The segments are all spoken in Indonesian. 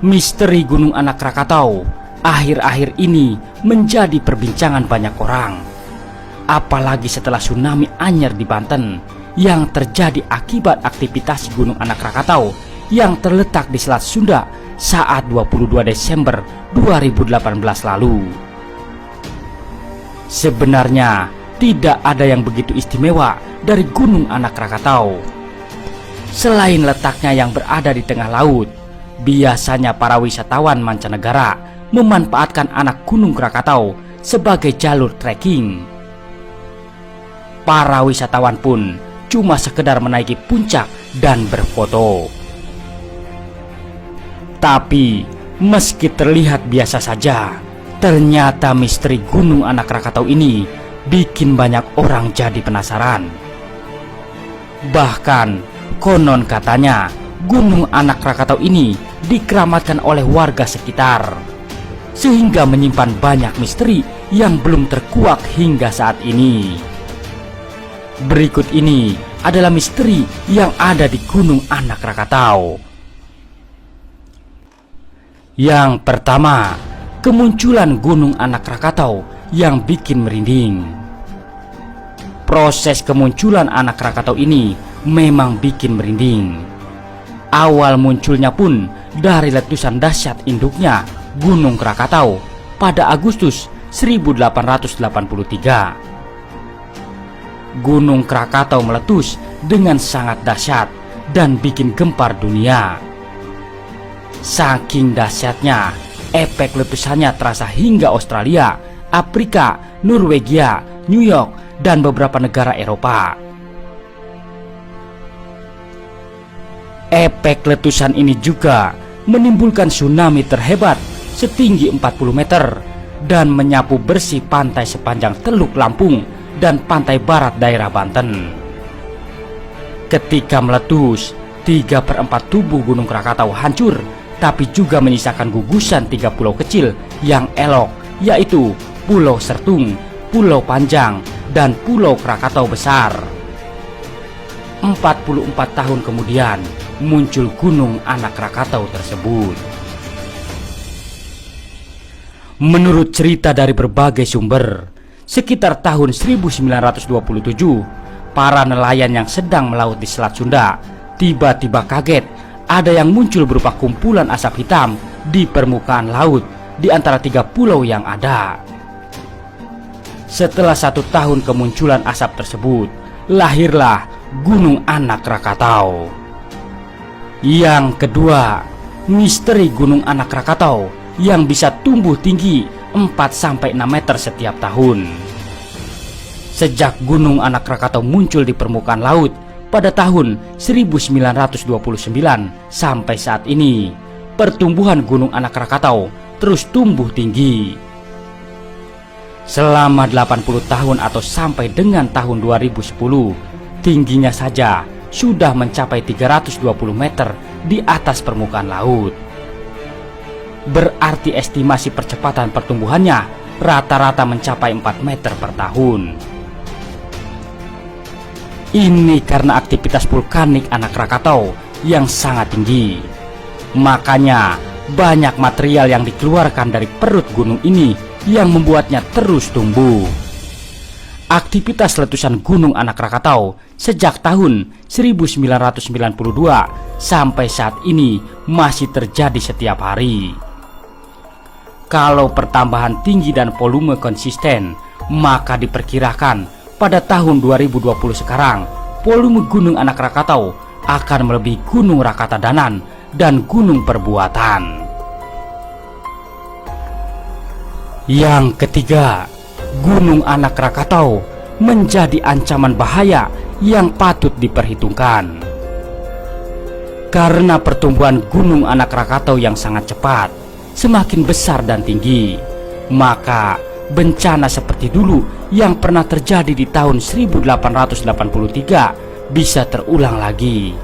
Misteri Gunung Anak Krakatau akhir-akhir ini menjadi perbincangan banyak orang. Apalagi setelah tsunami anyar di Banten yang terjadi akibat aktivitas Gunung Anak Krakatau yang terletak di Selat Sunda saat 22 Desember 2018 lalu. Sebenarnya tidak ada yang begitu istimewa dari Gunung Anak Krakatau. Selain letaknya yang berada di tengah laut, biasanya para wisatawan mancanegara memanfaatkan anak Gunung Krakatau sebagai jalur trekking. Para wisatawan pun cuma sekedar menaiki puncak dan berfoto. Tapi meski terlihat biasa saja, ternyata misteri Gunung Anak Krakatau ini bikin banyak orang jadi penasaran. Bahkan konon katanya Gunung Anak Krakatau ini dikeramatkan oleh warga sekitar, sehingga menyimpan banyak misteri yang belum terkuak hingga saat ini. Berikut ini adalah misteri yang ada di Gunung Anak Krakatau. Yang pertama, kemunculan Gunung Anak Krakatau yang bikin merinding. Proses kemunculan Anak Krakatau ini memang bikin merinding. Awal munculnya pun dari letusan dahsyat induknya Gunung Krakatau pada Agustus 1883. Gunung Krakatau meletus dengan sangat dahsyat dan bikin gempar dunia. Saking dahsyatnya, efek letusannya terasa hingga Australia, Afrika, Norwegia, New York, dan beberapa negara Eropa. Efek letusan ini juga menimbulkan tsunami terhebat setinggi 40 meter dan menyapu bersih pantai sepanjang Teluk Lampung dan pantai barat daerah Banten. Ketika meletus, 3/4 tubuh Gunung Krakatau hancur, tapi juga menyisakan gugusan 3 pulau kecil yang elok, yaitu Pulau Sertung, Pulau Panjang, dan Pulau Krakatau Besar. 44 tahun kemudian muncul Gunung Anak Krakatau tersebut. Menurut cerita dari berbagai sumber, sekitar tahun 1927, para nelayan yang sedang melaut di Selat Sunda tiba-tiba kaget ada yang muncul berupa kumpulan asap hitam di permukaan laut di antara 3 pulau yang ada. Setelah 1 tahun kemunculan asap tersebut, lahirlah Gunung Anak Krakatau. Yang kedua, misteri Gunung Anak Krakatau yang bisa tumbuh tinggi 4-6 meter setiap tahun. Sejak Gunung Anak Krakatau muncul di permukaan laut pada tahun 1929 sampai saat ini, pertumbuhan Gunung Anak Krakatau terus tumbuh tinggi. Selama 80 tahun atau sampai dengan tahun 2010, tingginya saja sudah mencapai 320 meter di atas permukaan laut. Berarti estimasi percepatan pertumbuhannya rata-rata mencapai 4 meter per tahun. Ini karena aktivitas vulkanik Anak Krakatau yang sangat tinggi. Makanya banyak material yang dikeluarkan dari perut gunung ini yang membuatnya terus tumbuh. Aktivitas letusan Gunung Anak Krakatau sejak tahun 1992 sampai saat ini masih terjadi setiap hari. Kalau pertambahan tinggi dan volume konsisten, maka diperkirakan pada tahun 2020 sekarang, volume Gunung Anak Krakatau akan melebihi Gunung Rakatadanan dan Gunung Perbuatan. Yang ketiga, Gunung Anak Krakatau menjadi ancaman bahaya yang patut diperhitungkan. Karena pertumbuhan Gunung Anak Krakatau yang sangat cepat, semakin besar dan tinggi, maka bencana seperti dulu yang pernah terjadi di tahun 1883 bisa terulang lagi.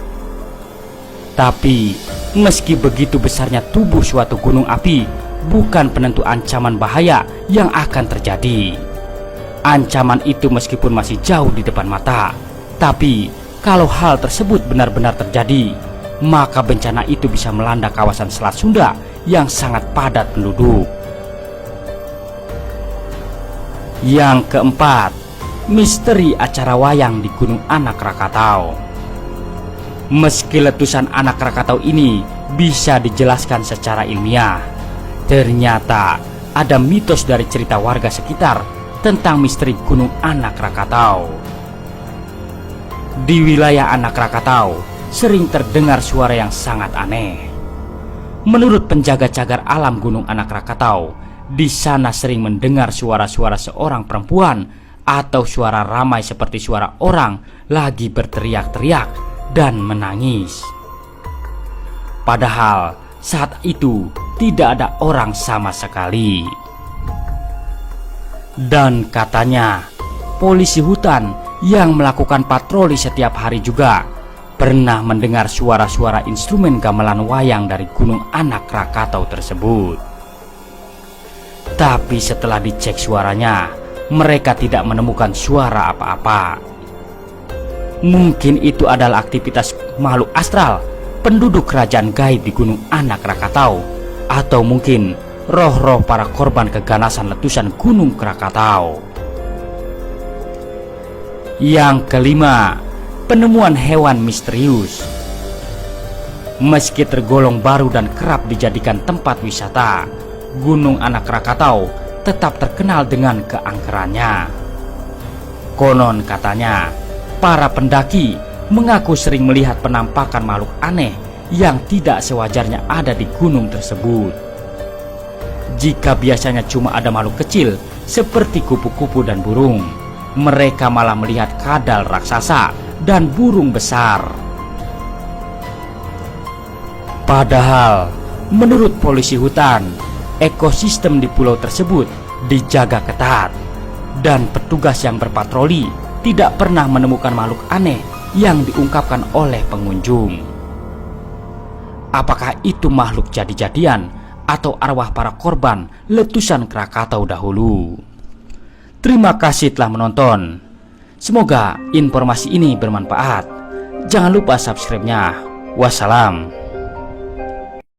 Tapi meski begitu besarnya tubuh suatu gunung api bukan penentu ancaman bahaya yang akan terjadi. Ancaman itu meskipun masih jauh di depan mata, tapi kalau hal tersebut benar-benar terjadi, maka bencana itu bisa melanda kawasan Selat Sunda yang sangat padat penduduk. Yang keempat, misteri acara wayang di Gunung Anak Rakatau. Meski letusan Anak Rakatau ini bisa dijelaskan secara ilmiah, ternyata ada mitos dari cerita warga sekitar tentang misteri Gunung Anak Rakatau. Di wilayah Anak Rakatau sering terdengar suara yang sangat aneh. Menurut penjaga cagar alam Gunung Anak Rakatau, di sana sering mendengar suara-suara seorang perempuan atau suara ramai seperti suara orang lagi berteriak-teriak dan menangis. Padahal saat itu tidak ada orang sama sekali. Dan katanya polisi hutan yang melakukan patroli setiap hari juga pernah mendengar suara-suara instrumen gamelan wayang dari Gunung Anak Rakatau tersebut. Tapi setelah dicek suaranya, mereka tidak menemukan suara apa-apa. Mungkin itu adalah aktivitas makhluk astral penduduk kerajaan gaib di Gunung Anak Rakatau, atau mungkin roh-roh para korban keganasan letusan Gunung Krakatau. Yang kelima, penemuan hewan misterius. Meski tergolong baru dan kerap dijadikan tempat wisata, Gunung Anak Rakatau tetap terkenal dengan keangkerannya. Konon katanya, para pendaki mengaku sering melihat penampakan makhluk aneh yang tidak sewajarnya ada di gunung tersebut. Jika biasanya cuma ada makhluk kecil seperti kupu-kupu dan burung, mereka malah melihat kadal raksasa dan burung besar. Padahal menurut polisi hutan, ekosistem di pulau tersebut dijaga ketat, dan petugas yang berpatroli tidak pernah menemukan makhluk aneh yang diungkapkan oleh pengunjung. Apakah itu makhluk jadi-jadian atau arwah para korban letusan Krakatau dahulu? Terima kasih telah menonton. Semoga informasi ini bermanfaat. Jangan lupa subscribe-nya. Wassalam.